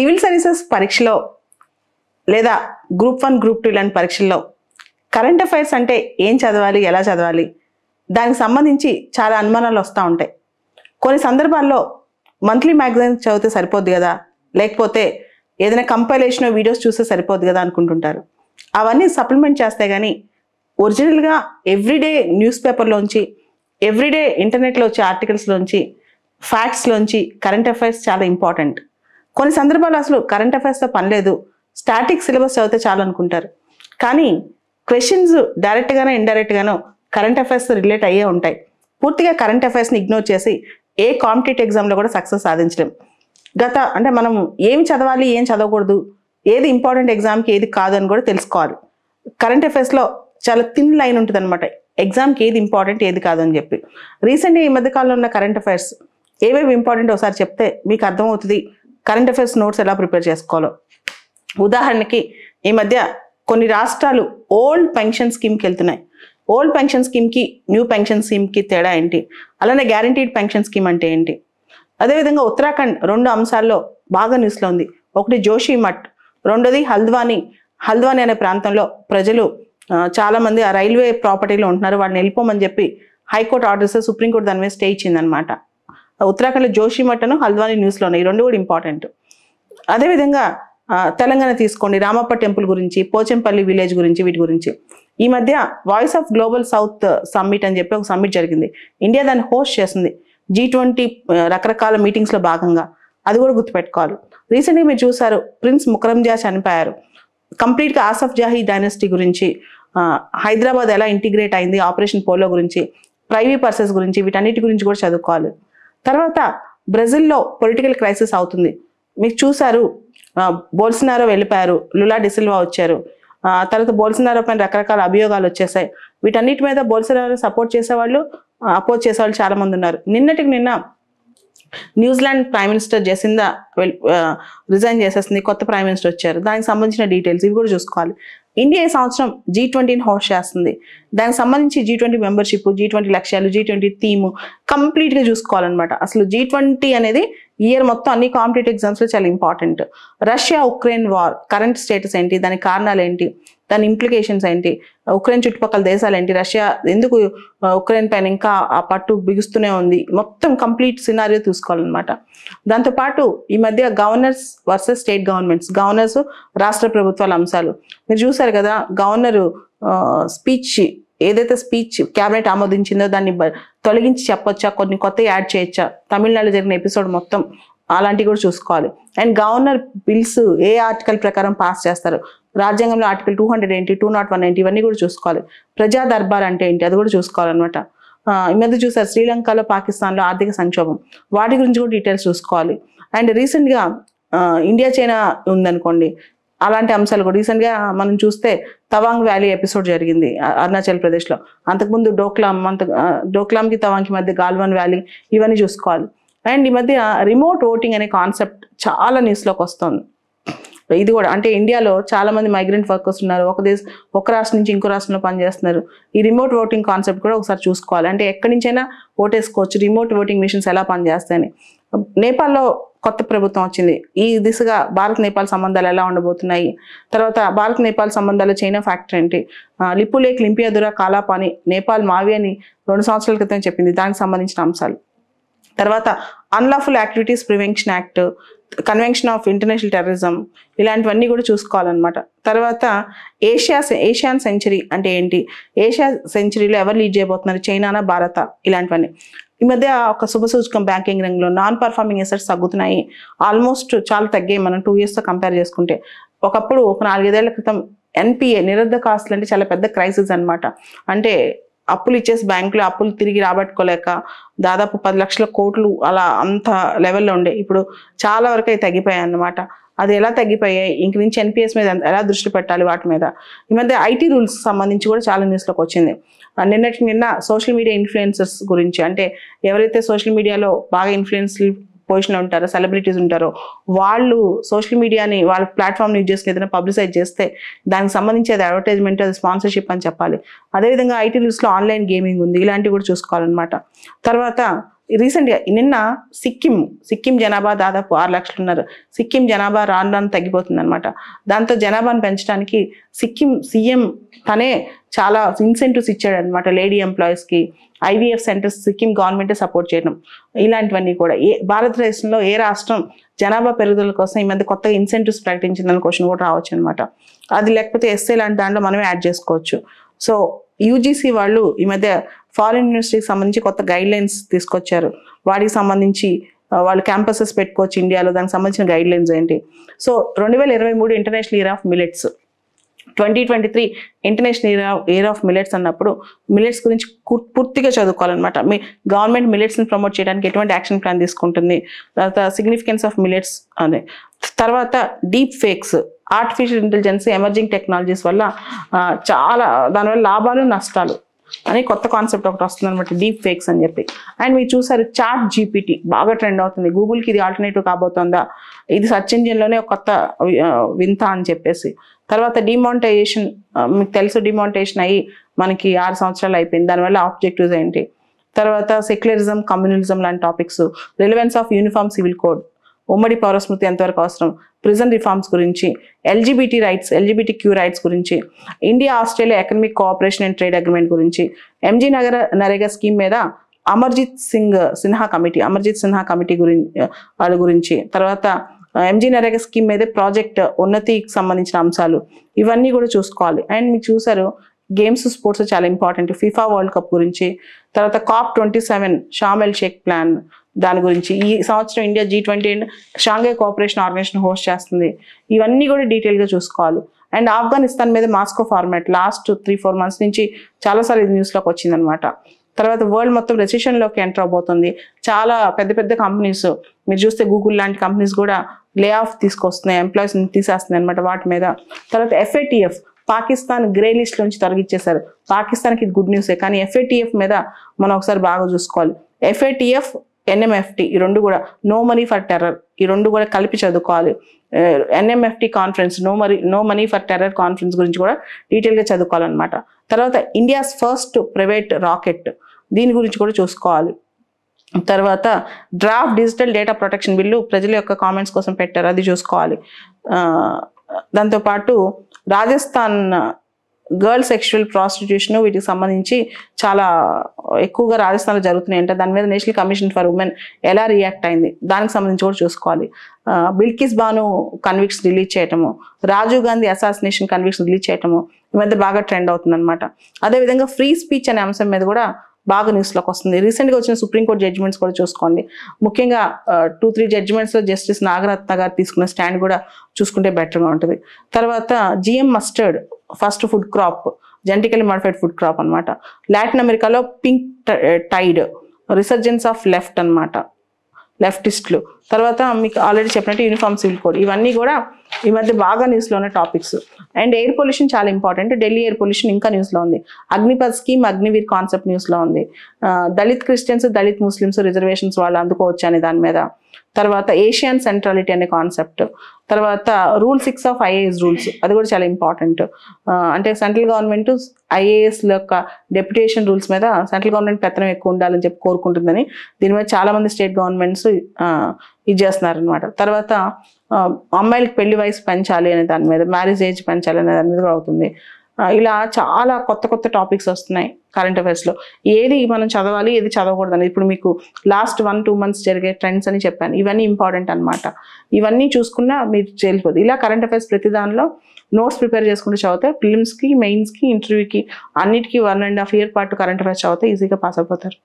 Civil services పరీక్షలో లేదా group 1 group 2 ఇలాంటి పరీక్షల్లో కరెంట్ అఫైర్స్ అంటే ఏం చదవాలి, ఎలా చదవాలి, దానికి సంబంధించి చాలా అనుమానాలు వస్తూ ఉంటాయి. కొన్ని సందర్భాల్లో మంత్లీ మ్యాగజైన్ చదివితే సరిపోద్ది కదా, లేకపోతే ఏదైనా కంపైలేషన్ వీడియోస్ చూస్తే సరిపోద్ది కదా అనుకుంటుంటారు. అవన్నీ సప్లిమెంట్ చేస్తే కానీ ఒరిజినల్గా ఎవ్రీడే న్యూస్ పేపర్లోంచి, ఎవ్రీడే ఇంటర్నెట్లో వచ్చే ఆర్టికల్స్లోంచి, ఫ్యాక్ట్స్లోంచి కరెంట్ అఫైర్స్ చాలా ఇంపార్టెంట్. కొన్ని సందర్భాల్లో అసలు కరెంట్ అఫైర్స్తో పని లేదు, స్టాటిక్ సిలబస్ చదివితే చాలు అనుకుంటారు. కానీ క్వశ్చన్స్ డైరెక్ట్గానో ఇండైరెక్ట్గానో కరెంట్ అఫైర్స్తో రిలేట్ అయ్యే ఉంటాయి. పూర్తిగా కరెంట్ అఫైర్స్ని ఇగ్నోర్ చేసి ఏ కాంపిటేటివ్ ఎగ్జామ్లో కూడా సక్సెస్ సాధించలేం. అంటే మనం ఏం చదవాలి, ఏం చదవకూడదు, ఏది ఇంపార్టెంట్ ఎగ్జామ్కి ఏది కాదు అని కూడా తెలుసుకోవాలి. కరెంట్ అఫైర్స్లో చాలా థిన్ లైన్ ఉంటుంది అనమాట, ఎగ్జామ్కి ఏది ఇంపార్టెంట్ ఏది కాదు అని చెప్పి. రీసెంట్గా ఈ మధ్యకాలంలో ఉన్న కరెంట్ అఫైర్స్ ఏవేవి ఇంపార్టెంట్ ఒకసారి చెప్తే మీకు అర్థమవుతుంది కరెంట్ అఫైర్స్ నోట్స్ ఎలా ప్రిపేర్ చేసుకోవాలో. ఉదాహరణకి ఈ మధ్య కొన్ని రాష్ట్రాలు ఓల్డ్ పెన్షన్ స్కీమ్కి వెళ్తున్నాయి. ఓల్డ్ పెన్షన్ స్కీమ్కి న్యూ పెన్షన్ స్కీమ్కి తేడా ఏంటి, అలానే గ్యారంటీడ్ పెన్షన్ స్కీమ్ అంటే ఏంటి. అదేవిధంగా ఉత్తరాఖండ్ 2 అంశాల్లో బాగా న్యూస్లో ఉంది. ఒకటి జోషిమఠ్, రెండోది హల్ద్వానీ అనే ప్రాంతంలో ప్రజలు చాలామంది ఆ రైల్వే ప్రాపర్టీలో ఉంటున్నారు, వాళ్ళని వెళ్ళిపోమని చెప్పి హైకోర్టు ఆర్డర్స్, సుప్రీంకోర్టు దాని మీద స్టే ఇచ్చిందనమాట. ఉత్తరాఖండ్లో జోషిమఠ్ హల్ద్వానీ న్యూస్లో ఉన్నాయి, ఈ రెండు కూడా ఇంపార్టెంట్. అదేవిధంగా తెలంగాణ తీసుకోండి, రామప్ప టెంపుల్ గురించి, పోచంపల్లి విలేజ్ గురించి, వీటి గురించి. ఈ మధ్య voice of global south summit అని చెప్పి ఒక సమ్మిట్ జరిగింది. ఇండియా దాన్ని హోస్ట్ చేస్తుంది G20 రకరకాల మీటింగ్స్లో భాగంగా. అది కూడా గుర్తుపెట్టుకోవాలి. రీసెంట్గా మీరు చూసారు ప్రిన్స్ ముకరంజా చనిపోయారు. కంప్లీట్గా ఆసఫ్ జాహీ డైనస్టీ గురించి, హైదరాబాద్ ఎలా ఇంటిగ్రేట్ అయింది, ఆపరేషన్ పోలో గురించి, ప్రైవీ పర్సెస్ గురించి, వీటన్నిటి గురించి కూడా చదువుకోవాలి. తర్వాత బ్రెజిల్లో పొలిటికల్ క్రైసిస్ అవుతుంది. మీకు చూసారు బోల్సనారో వెళ్ళిపోయారు, లులా డిసిల్వా వచ్చారు. తర్వాత బోల్సనారో పైన రకరకాల అభియోగాలు వచ్చేసాయి. వీటన్నిటి మీద బోల్సనారో సపోర్ట్ చేసేవాళ్ళు, అపోజ్ చేసేవాళ్ళు చాలా మంది ఉన్నారు. నిన్న న్యూజిలాండ్ ప్రైమ్ మినిస్టర్ జెసిందా రిజైన్ చేసేసింది, కొత్త ప్రైమ్ మినిస్టర్ వచ్చారు. దానికి సంబంధించిన డీటెయిల్స్ ఇవి కూడా చూసుకోవాలి. ఇండియా ఈ సంవత్సరం G20ని హోస్ట్ చేస్తుంది. దానికి సంబంధించి G20 మెంబర్షిప్, G20 లక్ష్యాలు, G20 థీము కంప్లీట్గా చూసుకోవాలన్నమాట. అసలు G20 అనేది ఇయర్ మొత్తం అన్ని కాంపిటేటివ్ ఎగ్జామ్స్లో చాలా important. Russia Ukraine war current status ఏంటి, దాని కారణాలు ఏంటి, దాని ఇంప్లికేషన్స్ ఏంటి, ఉక్రెయిన్ చుట్టుపక్కల దేశాలు ఏంటి, రష్యా ఎందుకు ఉక్రెయిన్ పైన ఇంకా ఆ పట్టు బిగుస్తూనే ఉంది, మొత్తం కంప్లీట్ సినారియో చూసుకోవాలన్నమాట. దాంతోపాటు ఈ మధ్య గవర్నర్స్ వర్సెస్ స్టేట్ గవర్నర్స్ రాష్ట్ర ప్రభుత్వాల అంశాలు మీరు చూసారు కదా. గవర్నరు స్పీచ్ ఏదైతే స్పీచ్ క్యాబినెట్ ఆమోదించిందో దాన్ని తొలగించి చెప్పొచ్చా, కొన్ని కొత్త యాడ్ చేయొచ్చా, తమిళనాడులో జరిగిన ఎపిసోడ్ మొత్తం అలాంటివి కూడా చూసుకోవాలి. And governor bills A article ప్రకారం పాస్ చేస్తారు, రాజ్యాంగంలో ఆర్టికల్ 200 ఏంటి, 201 ఏంటి, ఇవన్నీ కూడా చూసుకోవాలి. ప్రజా దర్బార్ అంటే ఏంటి, అది కూడా చూసుకోవాలన్నమాట. ఈ మధ్య చూసారు శ్రీలంకలో, పాకిస్తాన్లో ఆర్థిక సంక్షోభం, వాటి గురించి కూడా డీటెయిల్స్ చూసుకోవాలి. అండ్ రీసెంట్గా ఇండియా చైనా ఉందనుకోండి, అలాంటి అంశాలు కూడా రీసెంట్గా మనం చూస్తే తవాంగ్ వ్యాలీ ఎపిసోడ్ జరిగింది అరుణాచల్ ప్రదేశ్లో. అంతకుముందు డోక్లాంకి తవాంగ్కి మధ్య గాల్వన్ వ్యాలీ, ఇవన్నీ చూసుకోవాలి. అండ్ ఈ మధ్య రిమోట్ ఓటింగ్ అనే కాన్సెప్ట్ చాలా న్యూస్లోకి వస్తుంది. ఇది కూడా అంటే ఇండియాలో చాలా మంది మైగ్రెంట్ వర్కర్స్ ఉన్నారు, ఒక రాష్ట్రం నుంచి ఇంకో రాష్ట్రంలో పనిచేస్తున్నారు. ఈ రిమోట్ ఓటింగ్ కాన్సెప్ట్ కూడా ఒకసారి చూసుకోవాలి. అంటే ఎక్కడి నుంచైనా ఓటేసుకోవచ్చు, రిమోట్ ఓటింగ్ మిషన్స్ ఎలా పనిచేస్తాయని. నేపాల్లో కొత్త ప్రభుత్వం వచ్చింది, ఈ దిశగా భారత్ నేపాల్ సంబంధాలు ఎలా ఉండబోతున్నాయి, తర్వాత భారత్ నేపాల్ సంబంధాలు చైనా ఫ్యాక్టర్ ఏంటి, లిపులేక్ లింపియాదురా కాలాపాని నేపాల్ మావి అని 2 సంవత్సరాల క్రితం చెప్పింది, దానికి సంబంధించిన అంశాలు. తర్వాత unlawful activities prevention act, convention of international terrorism, ఇలాంటివన్నీ కూడా చూసుకోవాలన్నమాట. తర్వాత ఏషియన్ సెంచరీ అంటే ఏంటి, ఏషియా సెంచరీలో ఎవరు లీడ్ చేయబోతున్నారు, చైనానా భారత, ఇలాంటివన్నీ. ఈ మధ్య ఒక శుభసూచకం బ్యాంకింగ్ రంగంలో నాన్ పర్ఫార్మింగ్ అసెట్స్ తగ్గుతున్నాయి, ఆల్మోస్ట్ చాలా తగ్గాయి మనం 2 yearsతో కంపేర్ చేసుకుంటే. ఒకప్పుడు ఒక 4-5 ఏళ్ల క్రితం NPA నిరర్ధక ఆస్తులు అంటే చాలా పెద్ద క్రైసిస్ అనమాట. అంటే అప్పులు ఇచ్చేసి బ్యాంకులో అప్పులు తిరిగి రాబట్టుకోలేక దాదాపు 10 లక్షల కోట్లు అలా అంత లెవెల్లో ఉండే. ఇప్పుడు చాలా వరకు అవి తగ్గిపోయాయి అన్నమాట. అది ఎలా తగ్గిపోయాయి, ఇంక నుంచి NPS మీద ఎలా దృష్టి పెట్టాలి, వాటి మీద. ఈ మధ్య IT రూల్స్ సంబంధించి కూడా చాలా న్యూస్లోకి వచ్చింది. నిన్న సోషల్ మీడియా ఇన్ఫ్లుయెన్సర్స్ గురించి, అంటే ఎవరైతే సోషల్ మీడియాలో బాగా ఇన్ఫ్లుయెన్స్ పొజిషన్లో ఉంటారో, సెలబ్రిటీస్ ఉంటారో, వాళ్ళు సోషల్ మీడియాని వాళ్ళ ప్లాట్ఫామ్ని యూజ్ చేసుకుని ఏదైనా పబ్లిసైజ్ చేస్తే దానికి సంబంధించి అది అడ్వర్టైజ్మెంట్, అది స్పాన్సర్షిప్ అని చెప్పాలి. అదేవిధంగా IT రూల్స్లో ఆన్లైన్ గేమింగ్ ఉంది, ఇలాంటివి కూడా చూసుకోవాలన్నమాట. తర్వాత రీసెంట్గా నిన్న సిక్కిం జనాభా దాదాపు 6 లక్షలు ఉన్నారు. సిక్కిం జనాభా రాను రాను తగ్గిపోతుంది అనమాట. దాంతో జనాభాను పెంచడానికి సిక్కిం సీఎం తనే చాలా ఇన్సెంటివ్స్ ఇచ్చాడు అనమాట. లేడీ ఎంప్లాయీస్కి, IVF సెంటర్స్ సిక్కిం గవర్నమెంటే సపోర్ట్ చేయడం, ఇలాంటివన్నీ కూడా. భారతదేశంలో ఏ రాష్ట్రం జనాభా పెరుగుదల కోసం ఈ మధ్య కొత్తగా ఇన్సెంటివ్స్ ప్రకటించిందని క్వశ్చన్ కూడా రావచ్చు అనమాట. అది లేకపోతే ఎస్ఏ లాంటి దాంట్లో మనమే యాడ్ చేసుకోవచ్చు. సో UGC వాళ్ళు ఈ మధ్య ఫారిన్ యూనివర్సిటీకి సంబంధించి కొత్త గైడ్ లైన్స్ తీసుకొచ్చారు. వాటికి సంబంధించి వాళ్ళు క్యాంపసెస్ పెట్టుకోవచ్చు ఇండియాలో, దానికి సంబంధించిన గైడ్ లైన్స్ ఏంటి. So 2023 international year of millets, 2023 international year of millets అన్నప్పుడు మిలెట్స్ గురించి పూర్తిగా చదువుకోవాలన్నమాట. మీ గవర్నమెంట్ మిలెట్స్ని ప్రమోట్ చేయడానికి ఎటువంటి యాక్షన్ ప్లాన్ తీసుకుంటుంది, తర్వాత సిగ్నిఫికెన్స్ ఆఫ్ మిలెట్స్ అనే, తర్వాత deep fakes, artificial intelligence, emerging technologies వల్ల చాలా దానివల్ల లాభాలు నష్టాలు అని కొత్త కాన్సెప్ట్ ఒకటి వస్తుంది అనమాట, డీప్ ఫేక్స్ అని చెప్పి. అండ్ మీరు చూసారు ChatGPT బాగా ట్రెండ్ అవుతుంది. గూగుల్కి ఇది ఆల్టర్నేటివ్ కాబోతుందా, ఇది సెర్చ్ ఇంజిన్లోనే ఒక కొత్త వింత అని చెప్పేసి. తర్వాత డిమానిటైజేషన్, మీకు తెలుసు డిమానిటైజేషన్ అయ్యి మనకి 6 సంవత్సరాలు అయిపోయింది. దానివల్ల ఆబ్జెక్టివ్స్ ఏంటి, తర్వాత సెక్యులరిజం, కమ్యూనలిజం లాంటి topics, relevance of uniform civil code, ఉమ్మడి పౌరస్మృతి ఎంతవరకు అవసరం, ప్రిజన్ రిఫార్మ్స్ గురించి, LGBTQ రైట్స్ గురించి, India Australia economic cooperation and trade agreement గురించి, MG నరేగా స్కీమ్ మీద అమర్జిత్ సిన్హా కమిటీ గురించి, తర్వాత MG నరేగా స్కీమ్ మీద ప్రాజెక్ట్ ఉన్నతికి సంబంధించిన అంశాలు, ఇవన్నీ కూడా చూసుకోవాలి. అండ్ మీరు చూసారు గేమ్స్, స్పోర్ట్స్ చాలా ఇంపార్టెంట్. FIFA వరల్డ్ కప్ గురించి, తర్వాత COP27 షార్మ్ ఎల్ షేక్ ప్లాన్ దాని గురించి, ఈ సంవత్సరం India G20 and Shanghai cooperation organisation host చేస్తుంది. ఇవన్నీ కూడా డీటెయిల్గా చూసుకోవాలి. అండ్ ఆఫ్ఘనిస్తాన్ మీద మాస్కో ఫార్మాట్ లాస్ట్ 3-4 మంత్స్ నుంచి చాలాసార్లు ఇది న్యూస్లోకి వచ్చిందనమాట. తర్వాత వరల్డ్ మొత్తం రెసిషన్లోకి ఎంటర్ అవబోతుంది. చాలా పెద్ద పెద్ద కంపెనీస్ మీరు చూస్తే గూగుల్ లాంటి కంపెనీస్ కూడా లే ఆఫ్ తీసుకొస్తున్నాయి, ఎంప్లాయీస్ని తీసేస్తున్నాయి అనమాట వాటి మీద. తర్వాత FATF పాకిస్తాన్ గ్రే లిస్ట్ నుంచి తొలగించేశారు. పాకిస్తాన్కి ఇది గుడ్ న్యూసే, కానీ FATF మీద మనం ఒకసారి బాగా చూసుకోవాలి. FATF, NMFT ఈ రెండు కూడా నో మనీ ఫర్ టెర్రర్, ఈ రెండు కూడా కలిపి చదువుకోవాలి. NMFT conference, no money for terror conference గురించి కూడా డీటెయిల్గా చదువుకోవాలన్నమాట. తర్వాత ఇండియాస్ ఫస్ట్ ప్రైవేట్ రాకెట్, దీని గురించి కూడా చూసుకోవాలి. తర్వాత draft digital data protection bill ప్రజల యొక్క కామెంట్స్ కోసం పెట్టారు, అది చూసుకోవాలి. దాంతోపాటు రాజస్థాన్ గర్ల్ సెక్షువల్ ప్రాస్టిట్యూషన్, వీటికి సంబంధించి చాలా ఎక్కువగా రాజస్థాన్లో జరుగుతున్నాయి అంటే దాని మీద నేషనల్ కమిషన్ ఫర్ ఉమెన్ ఎలా రియాక్ట్ అయింది, దానికి సంబంధించి కూడా చూసుకోవాలి. బిల్కిస్ బాను కన్విక్స్ రిలీజ్ చేయటము, రాజీవ్ గాంధీ అసాసినేషన్ కన్విక్స్ రిలీజ్ చేయటము ఈ మధ్య బాగా ట్రెండ్ అవుతుంది అనమాట. అదేవిధంగా ఫ్రీ స్పీచ్ అనే అంశం మీద కూడా బాగా న్యూస్లోకి వస్తుంది. రీసెంట్గా వచ్చిన సుప్రీంకోర్టు జడ్జిమెంట్స్ కూడా చూసుకోండి. ముఖ్యంగా 2-3 జడ్జిమెంట్స్లో జస్టిస్ నాగరత్న గారు తీసుకున్న స్టాండ్ కూడా చూసుకుంటే బెటర్గా ఉంటుంది. తర్వాత GM mustard first food crop, genetically modified food crop అనమాట. లాటిన్ అమెరికాలో pink tide, resurgence of left అనమాట, లెఫ్టిస్టులు. తర్వాత మీకు ఆల్రెడీ చెప్పినట్టు యూనిఫామ్ సివిల్ కోడ్, ఇవన్నీ కూడా ఈ మధ్య బాగా న్యూస్లో ఉన్న టాపిక్స్. అండ్ ఎయిర్ పొల్యూషన్ చాలా ఇంపార్టెంట్. ఢిల్లీ ఎయిర్ పొల్యూషన్ ఇంకా న్యూస్లో ఉంది. అగ్నిపథ్ స్కీమ్, అగ్నివీర్ కాన్సెప్ట్ న్యూస్లో ఉంది. Dalit Christians, Dalit Muslims reservations వాళ్ళు అందుకోవచ్చు అనే దాని మీద. తర్వాత ఏషియన్ సెంట్రాలిటీ అనే కాన్సెప్ట్. తర్వాత రూల్ 6 ఆఫ్ IAS రూల్స్, అది కూడా చాలా ఇంపార్టెంట్. అంటే సెంట్రల్ గవర్నమెంట్ IASల యొక్క డెప్యుటేషన్ రూల్స్ మీద సెంట్రల్ గవర్నమెంట్ పెత్తనం ఎక్కువ ఉండాలని చెప్పి కోరుకుంటుందని దీని మీద చాలా మంది స్టేట్ గవర్నమెంట్స్ ఇది చేస్తున్నారనమాట. తర్వాత అమ్మాయిలకి పెళ్లి వయసు పెంచాలి అనే దాని మీద, మ్యారేజ్ ఏజ్ పెంచాలి అనే దాని మీద కూడా అవుతుంది. ఇలా చాలా కొత్త కొత్త టాపిక్స్ వస్తున్నాయి కరెంట్ అఫైర్స్లో. ఏది మనం చదవాలి, ఏది చదవకూడదు అనేది ఇప్పుడు మీకు లాస్ట్ 1-2 మంత్స్ జరిగే ట్రెండ్స్ అని చెప్పాను. ఇవన్నీ ఇంపార్టెంట్ అనమాట. ఇవన్నీ చూసుకున్నా మీరు చేరిపోదు. ఇలా కరెంట్ అఫైర్స్ ప్రతి దానిలో నోట్స్ ప్రిపేర్ చేసుకుంటూ చదివితే ప్రిలిమ్స్కి, మెయిన్స్కి, ఇంటర్వ్యూకి అన్నిటికీ 1.5 year పాటు కరెంట్ అఫైర్స్ చదివితే ఈజీగా పాస్ అయిపోతారు.